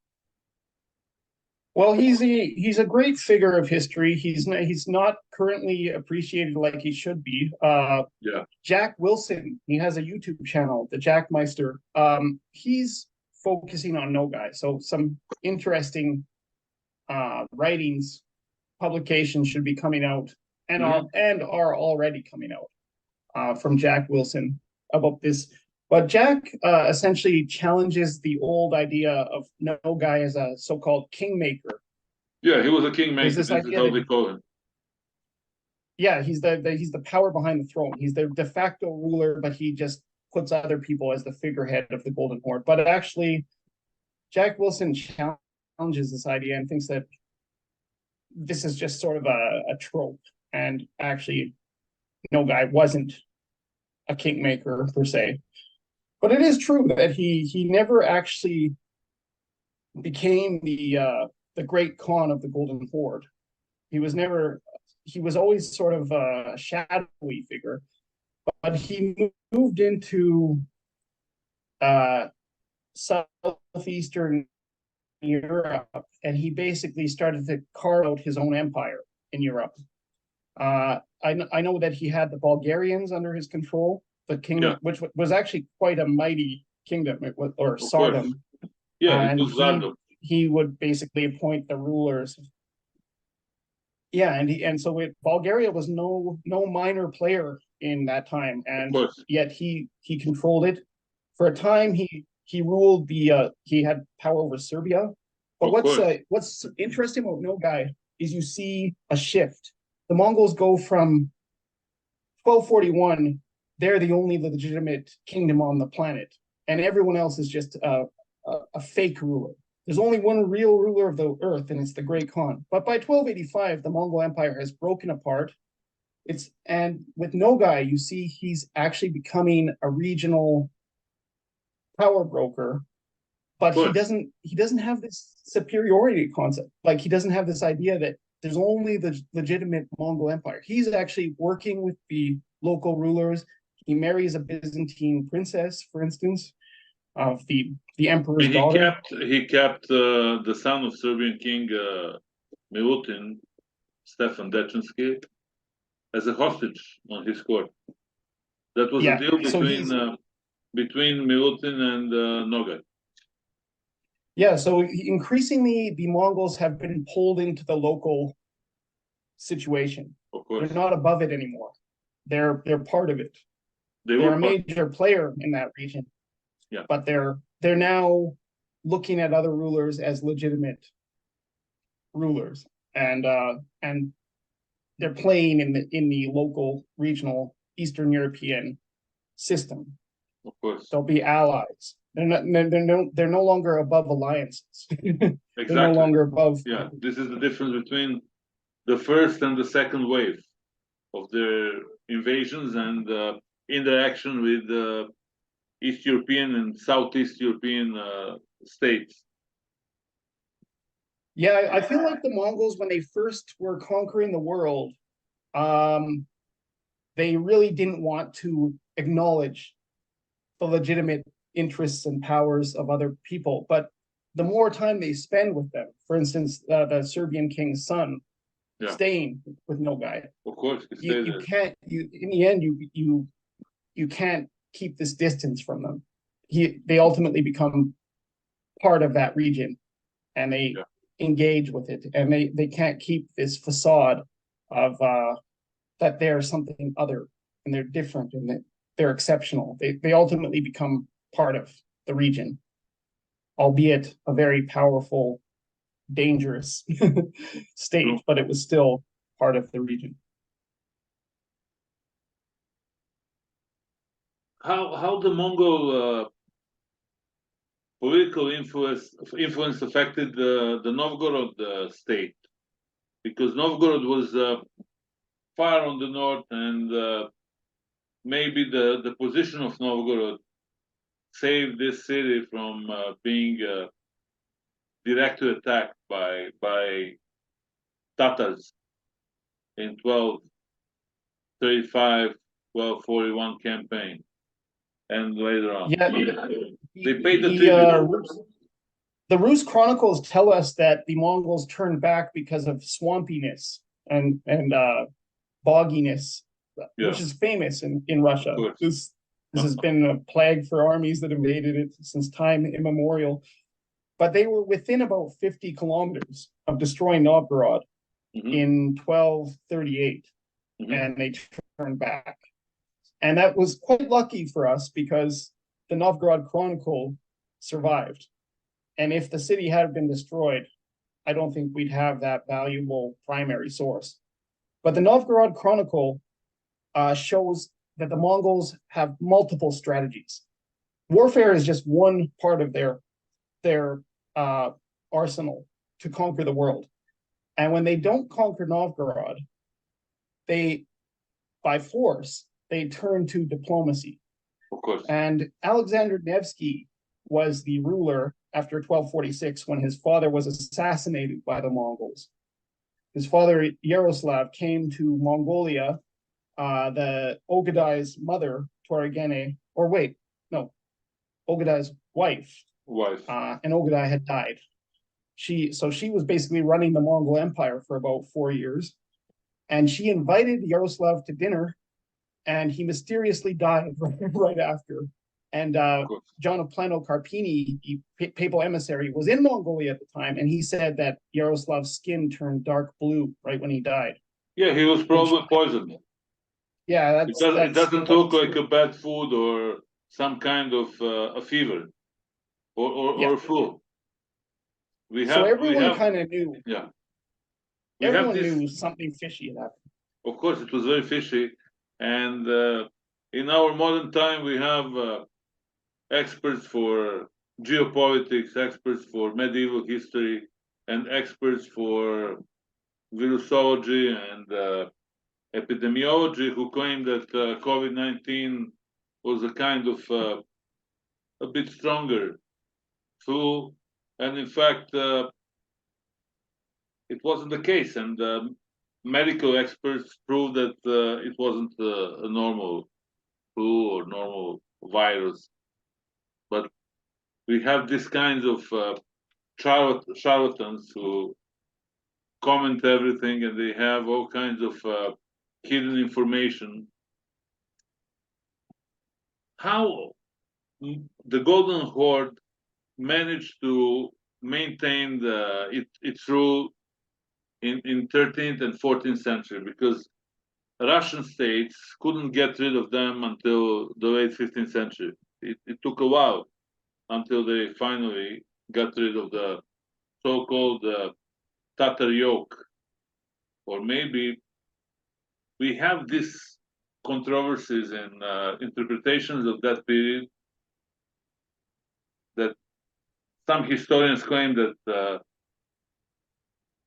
Well, he's a great figure of history. He's not currently appreciated like he should be. Yeah. Jack Wilson, he has a YouTube channel, the Jack Meister. He's focusing on Nogai. So some interesting writings, publications should be coming out and are already coming out from Jack Wilson about this. But Jack essentially challenges the old idea of Nogai as a so-called kingmaker. Yeah, he was a kingmaker. This is how they call him. Yeah, he's the power behind the throne. He's the de facto ruler, but he just puts other people as the figurehead of the Golden Horde. But actually, Jack Wilson challenges this idea and thinks that this is just sort of a trope. And actually, Nogai wasn't a kingmaker per se. But it is true that he never actually became the great Khan of the Golden Horde. He was always sort of a shadowy figure, but he moved into southeastern Europe, and he basically started to carve out his own empire in Europe. I know that he had the Bulgarians under his control, the kingdom, which was actually quite a mighty kingdom, or Tsardom. Yeah, it was Tsardom. He would basically appoint the rulers. Yeah, and so Bulgaria was no minor player in that time, and yet he controlled it. For a time, he ruled he had power over Serbia. But what's interesting about Nogai is you see a shift. The Mongols go from 1241. They're the only legitimate kingdom on the planet, and everyone else is just a fake ruler. There's only one real ruler of the earth, and it's the Great Khan. But by 1285, the Mongol Empire has broken apart. And with Nogai, you see he's actually becoming a regional power broker, but he doesn't have this superiority concept. Like, he doesn't have this idea that there's only the legitimate Mongol Empire. He's actually working with the local rulers. He marries a Byzantine princess, for instance, of the emperor's daughter. He kept the son of Serbian King Milutin, Stefan Dechinsky, as a hostage on his court. That was a Yeah, deal so between Milutin and Nogai. yeah, so increasingly the Mongols have been pulled into the local situation. Of course, They're not above it anymore. They're part of it. They're a major player in that region. Yeah. But they're now looking at other rulers as legitimate rulers, and they're playing in the local, regional, Eastern European system. Of course, they'll be allies. They're no longer above alliances. exactly. They're no longer above. Yeah, this is the difference between the first and the second wave of their invasions and interaction with East European and Southeast European states. Yeah, I feel like the Mongols, when they first were conquering the world, they really didn't want to acknowledge the legitimate interests and powers of other people. But the more time they spend with them, for instance, the Serbian king's son, staying with Nogai, of course, you can't. In the end, you can't keep this distance from them. They ultimately become part of that region, and they engage with it, and they can't keep this facade of that they're something other and they're different and that they're exceptional. They ultimately become part of the region, albeit a very powerful, dangerous state, but it was still part of the region. How the Mongol political influence affected the Novgorod state, because Novgorod was far on the north, and maybe the position of Novgorod saved this city from being directly attacked by Tatars in 1235, 1241 campaign, and later on. Yeah, they paid the tribute. The Rus chronicles tell us that the Mongols turned back because of swampiness and bogginess, which is famous in Russia. This has been a plague for armies that invaded it since time immemorial. But they were within about 50 kilometers of destroying Novgorod in 1238, and they turned back. And that was quite lucky for us because the Novgorod Chronicle survived. And if the city had been destroyed, I don't think we'd have that valuable primary source. But the Novgorod Chronicle shows that the Mongols have multiple strategies. Warfare is just one part of their arsenal to conquer the world. And when they don't conquer Novgorod, by force, they turn to diplomacy. Of course. And Alexander Nevsky was the ruler after 1246 when his father was assassinated by the Mongols. His father, Yaroslav, came to Mongolia. The Ogedai's mother, Torigene, Ogedai's wife. And Ogedai had died. She was basically running the Mongol Empire for about 4 years. And she invited Yaroslav to dinner, and he mysteriously died right after. And John of Plano Carpini, the papal emissary, was in Mongolia at the time, and he said that Yaroslav's skin turned dark blue right when he died. Yeah, he was probably poisoned. Yeah, it doesn't look like a bad food or some kind of a fever or flu. Everyone kind of knew. Yeah. Everyone knew something fishy had happened. Of course, it was very fishy. And in our modern time, we have experts for geopolitics, experts for medieval history, and experts for virusology and epidemiology who claim that COVID-19 was a kind of a bit stronger flu. And in fact, it wasn't the case, and medical experts proved that it wasn't a normal flu or normal virus. But we have these kinds of charlatans who comment everything, and they have all kinds of hidden information. How the Golden Horde managed to maintain its rule in 13th and 14th century, because Russian states couldn't get rid of them until the late 15th century. It took a while until they finally got rid of the so-called Tatar yoke. Or maybe we have these controversies and interpretations of that period, that some historians claim that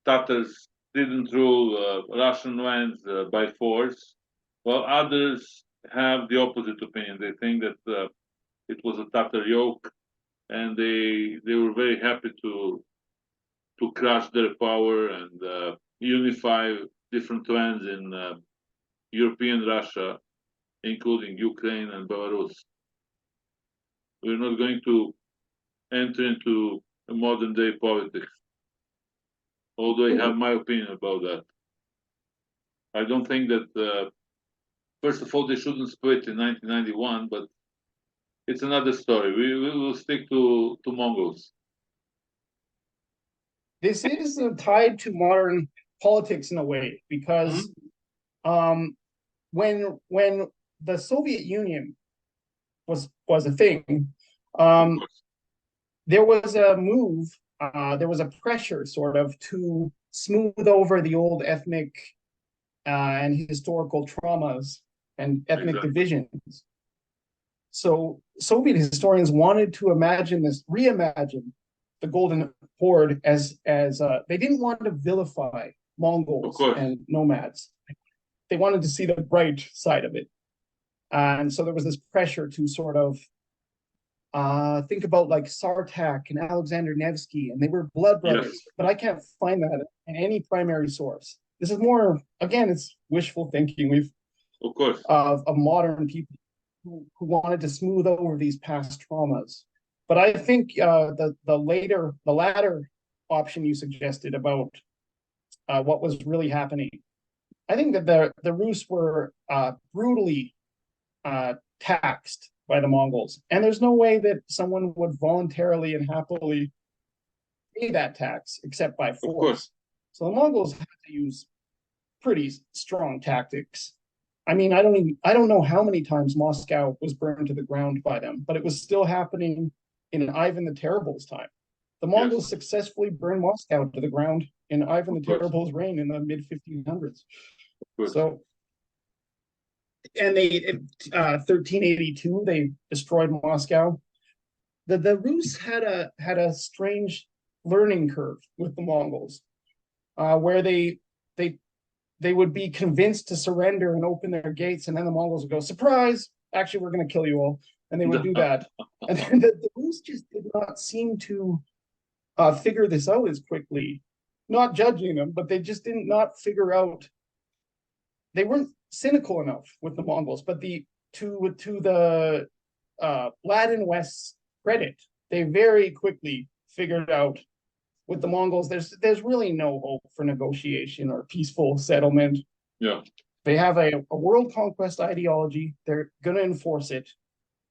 Tatars didn't rule Russian lands by force, while others have the opposite opinion. They think that it was a Tatar yoke, and they were very happy to crush their power and unify different lands in European Russia, including Ukraine and Belarus. We're not going to enter into modern day politics, although I have my opinion about that. I don't think that, first of all, they shouldn't split in 1991, but it's another story. We will stick to Mongols. This is tied to modern politics in a way, because when the Soviet Union was a thing, there was a move, there was a pressure sort of to smooth over the old ethnic and historical traumas and ethnic divisions. So Soviet historians wanted to reimagine the Golden Horde as they didn't want to vilify Mongols and nomads. They wanted to see the bright side of it. And so there was this pressure to sort of think about like Sartak and Alexander Nevsky, and they were blood brothers, but I can't find that in any primary source. This is more, again, it's wishful thinking. Of modern people who wanted to smooth over these past traumas. But I think the latter option you suggested about what was really happening, I think that the Rus were brutally taxed by the Mongols, and there's no way that someone would voluntarily and happily pay that tax except by force. So the Mongols had to use pretty strong tactics. I mean, I don't know how many times Moscow was burned to the ground by them, but it was still happening in Ivan the Terrible's time. The Mongols successfully burned Moscow to the ground in Ivan the Terrible's reign in the mid-1500s. So, and in 1382 they destroyed Moscow. The Rus had a strange learning curve with the Mongols, where they would be convinced to surrender and open their gates, and then the Mongols would go, surprise, actually, we're going to kill you all. And they would do that. And then the Rus just did not seem to figure this out as quickly. Not judging them, but they just did not figure out. They weren't cynical enough with the Mongols, but to the Latin West's credit, they very quickly figured out with the Mongols, there's really no hope for negotiation or peaceful settlement. They have a world conquest ideology. They're going to enforce it.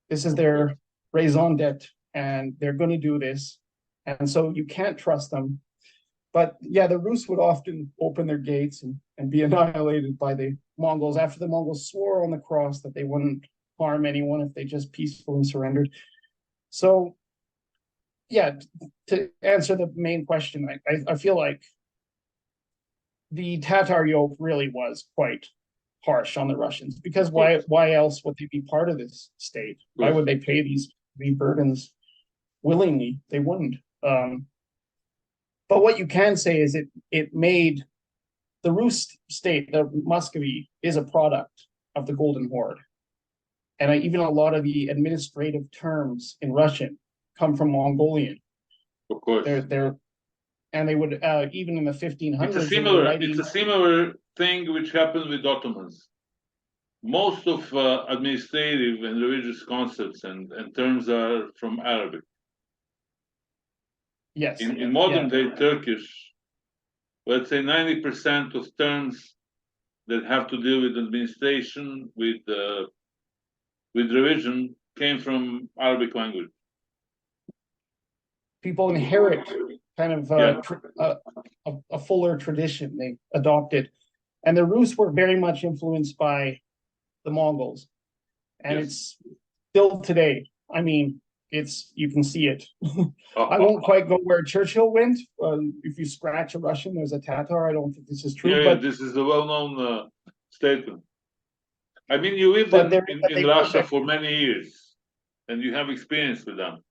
This is their raison d'etre, and they're going to do this. And so you can't trust them. But yeah, the Rus would often open their gates and be annihilated by the Mongols after the Mongols swore on the cross that they wouldn't harm anyone if they just peacefully surrendered. So yeah, to answer the main question, I feel like the Tatar yoke really was quite harsh on the Russians, because why else would they be part of this state? Why would they pay these burdens willingly? They wouldn't. But what you can say is it made the Rus state, the Muscovy, is a product of the Golden Horde. And even a lot of the administrative terms in Russian come from Mongolian. Of course. and they would even in the 1500s It's a they were similar, writing. it's a similar thing which happened with Ottomans. Most of administrative and religious concepts and terms are from Arabic. Yes, In modern day Turkish, let's say 90% of terms that have to do with administration, with religion, came from Arabic language. people inherit kind of a fuller tradition they adopted, and the Rus were very much influenced by the Mongols, and Yes. it's still today. I mean, it's, you can see it. I won't quite go where Churchill went. If you scratch a Russian, there's a Tatar. I don't think this is true, Yeah, but this is a well-known statement. I mean, you lived but in Russia for many years, and you have experience with them.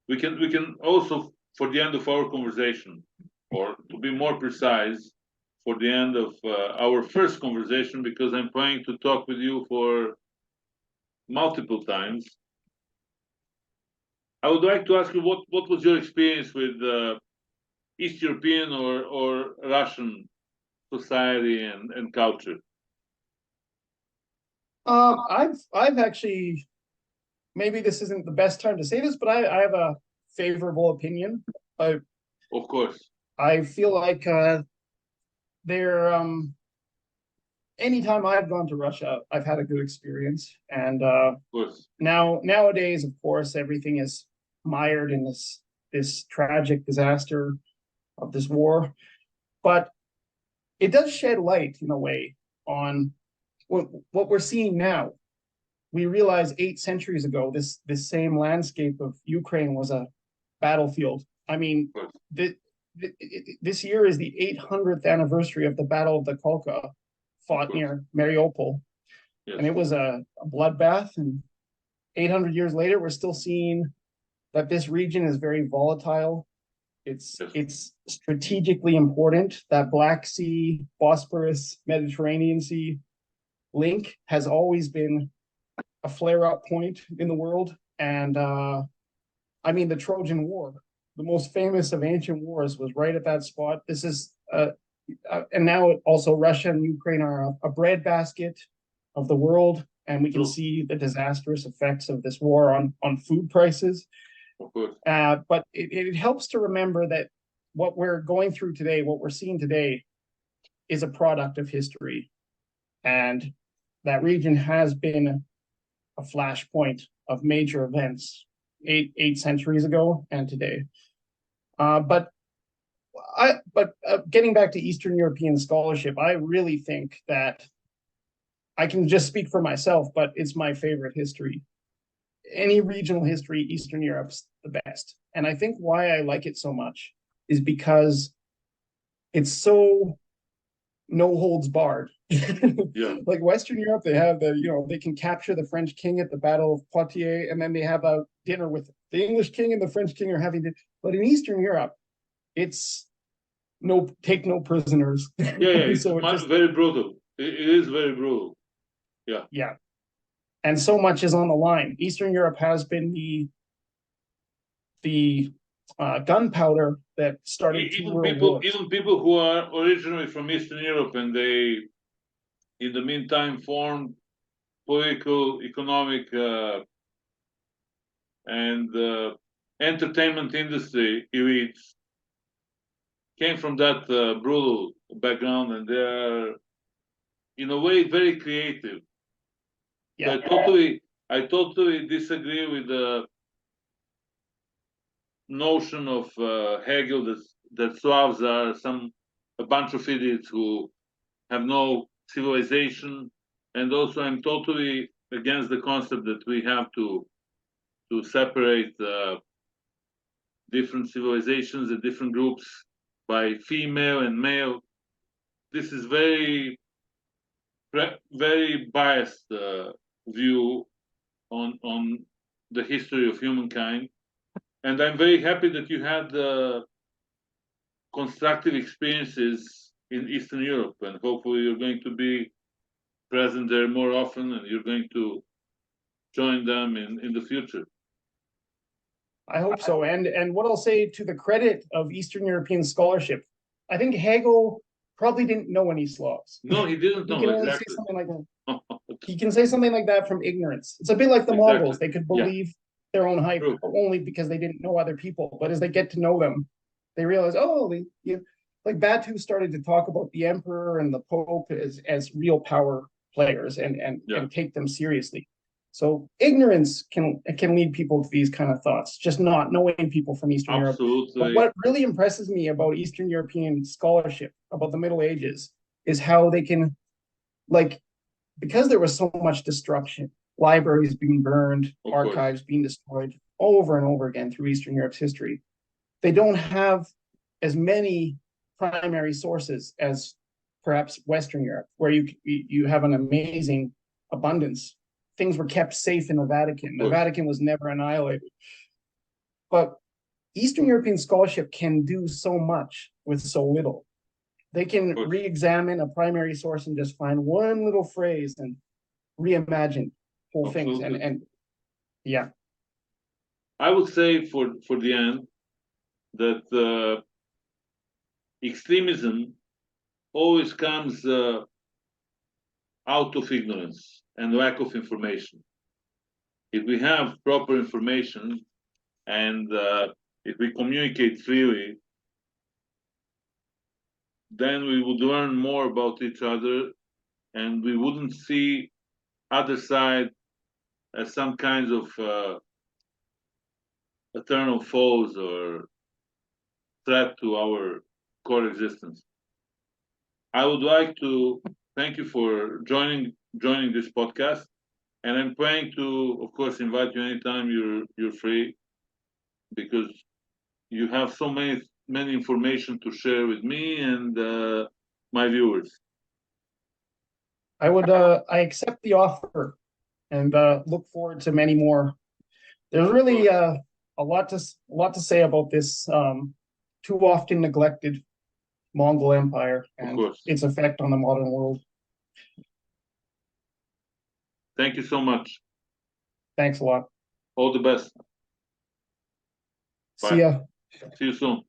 We can also, for the end of our conversation, or to be more precise, for the end of our first conversation, because I'm planning to talk with you for multiple times. I would like to ask you what was your experience with East European or Russian society and culture? I've actually, maybe this isn't the best time to say this, but I have a favorable opinion. Of course. I feel like they're anytime I've gone to Russia, I've had a good experience. And Of course. nowadays, of course, everything is mired in this tragic disaster of this war. But it does shed light in a way on what we're seeing now. We realize 8 centuries ago, this same landscape of Ukraine was a battlefield. I mean, this year is the 800th anniversary of the Battle of the Kolka, fought near Mariupol. Yes. And it was a bloodbath. And 800 years later, we're still seeing that this region is very volatile. It's strategically important. That Black Sea, Bosporus, Mediterranean Sea link has always been a flare-up point in the world. And I mean, the Trojan War, the most famous of ancient wars, was right at that spot. This is and now also Russia and Ukraine are a breadbasket of the world, and we can see the disastrous effects of this war on food prices. But it helps to remember that what we're going through today, what we're seeing today, is a product of history, and that region has been a flashpoint of major events 8 centuries ago and today. But getting back to Eastern European scholarship, I really think that I can just speak for myself, but it's my favorite history. Any regional history, Eastern Europe's the best. And I think why I like it so much is because it's so no holds barred. Yeah. Like Western Europe, they have they can capture the French king at the Battle of Poitiers, and then they have a dinner with the English king and the French king are having it. But in Eastern Europe, it's take no prisoners. Yeah, it's so very brutal. It is very brutal. Yeah. Yeah. And so much is on the line. Eastern Europe has been the gunpowder that started even people who are originally from Eastern Europe, and they, in the meantime, formed political, economic, and entertainment industry elites, came from that brutal background, and they're, in a way, very creative. Yeah. So I totally disagree with the notion of Hegel that Slavs are a bunch of idiots who have no civilization, and also I'm totally against the concept that we have to separate different civilizations and different groups by female and male. This is very biased view on the history of humankind. And I'm very happy that you had constructive experiences in Eastern Europe, and hopefully you're going to be present there more often, and you're going to join them in the future. I hope so. And what I'll say to the credit of Eastern European scholarship, I think Hegel probably didn't know any Slavs. No, he didn't He know can only say exactly. something like that. He can say something like that from ignorance. It's a bit like the Exactly. Mongols. They could Yeah. believe their own hype True. only because they didn't know other people. But as they get to know them, they realize, oh, like Batu started to talk about the emperor and the pope as real power players and take them seriously. So ignorance can lead people to these kind of thoughts, just not knowing people from Eastern Europe. Absolutely. But what really impresses me about Eastern European scholarship, about the Middle Ages, is how they can, like, because there was so much destruction, libraries being burned, Of archives being destroyed over and over again through Eastern Europe's history, they don't have as many primary sources as perhaps Western Europe, where you have an amazing abundance. Things were kept safe in the Vatican. The Vatican was never annihilated. But Eastern European scholarship can do so much with so little. They can re-examine a primary source and just find one little phrase and reimagine whole things. And yeah. I would say for the end that extremism always comes out of ignorance and lack of information. If we have proper information and if we communicate freely, then we would learn more about each other and we wouldn't see other side as some kinds of eternal foes or threat to our core existence. I would like to thank you for joining this podcast, and I'm planning to, of course, invite you anytime you're free, because you have so many information to share with me and my viewers. I accept the offer and look forward to many more. There's really a lot to say about this too often neglected Mongol Empire and its effect on the modern world. Thank you so much. Thanks a lot. All the best. Bye. See ya. See you soon.